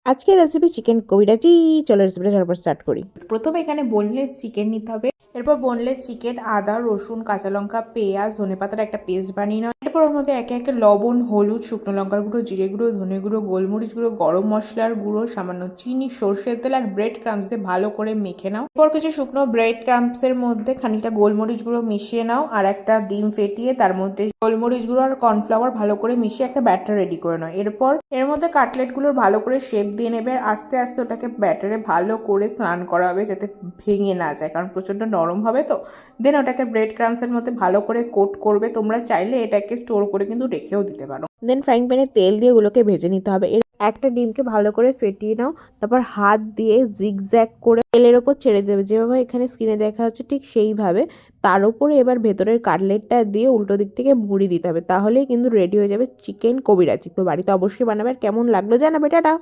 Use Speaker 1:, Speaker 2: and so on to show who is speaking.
Speaker 1: আজকের recipe chicken কবিরাজি। চলো রেসিপিটা ঝটপট স্টার্ট করি। প্রথমে এখানে বোনলেস চিকেন নিতে হবে। এরপর বোনলেস চিকেন, আদা, রসুন, কাঁচা লঙ্কা, পেঁয়াজ, ধনেপাতার একটা পেস্ট বানিয়ে নাও। এরপর ওর মধ্যে একে একে লবণ, হলুদ, শুকনো লঙ্কার গুঁড়ো, জিরে গুঁড়ো, ধনে গুঁড়ো, গোলমরিচ গুঁড়ো, গরম মশলার গুঁড়ো, সামান্য চিনি, সর্ষের তেল আর ব্রেড ক্রাম্পস দিয়ে ভালো করে মেখে নাও। এরপর কিছু শুকনো ব্রেড ক্রাম্পসের মধ্যে খানিকটা গোলমরিচ গুঁড়ো মিশিয়ে নাও আর একটা ডিম ফেটিয়ে তার মধ্যে গোলমরিচ গুঁড়ো আর কর্নফ্লাওয়ার ভালো করে মিশিয়ে একটা ব্যাটার রেডি করে নাও। এরপর এর মধ্যে কাটলেটগুলোর ভালো করে শেপ দিয়ে নেবে আর আস্তে আস্তে ওটাকে ব্যাটারে ভালো করে স্নান করা হবে যাতে ভেঙে না যায়, কারণ প্রচণ্ড নরম হবে তো। দেন ওটাকে ব্রেড ক্রাম্পসের মধ্যে ভালো করে কোট করবে। তোমরা চাইলে এটাকে স্টোর করে কিন্তু রেখেও দিতে পারো। দেন ফ্রাইং প্যানে তেল দিয়ে ওগুলোকে ভেজে নিতে হবে। একটা ডিমকে ভালো করে ফেটিয়ে নাও, তারপর হাত দিয়ে জিগজ্যাগ করে তেলের ওপর ছেড়ে দেবে, যেভাবে এখানে স্ক্রিনে দেখা হচ্ছে ঠিক সেইভাবে। তার উপরে এবার ভেতরের কাটলেটটা দিয়ে উল্টো দিক থেকে মুড়ি দিতে হবে, তাহলেই কিন্তু রেডি হয়ে যাবে চিকেন কবিরাজি। তো বাড়িতে অবশ্যই বানাবে। কেমন লাগলো জানাবে। টাটা।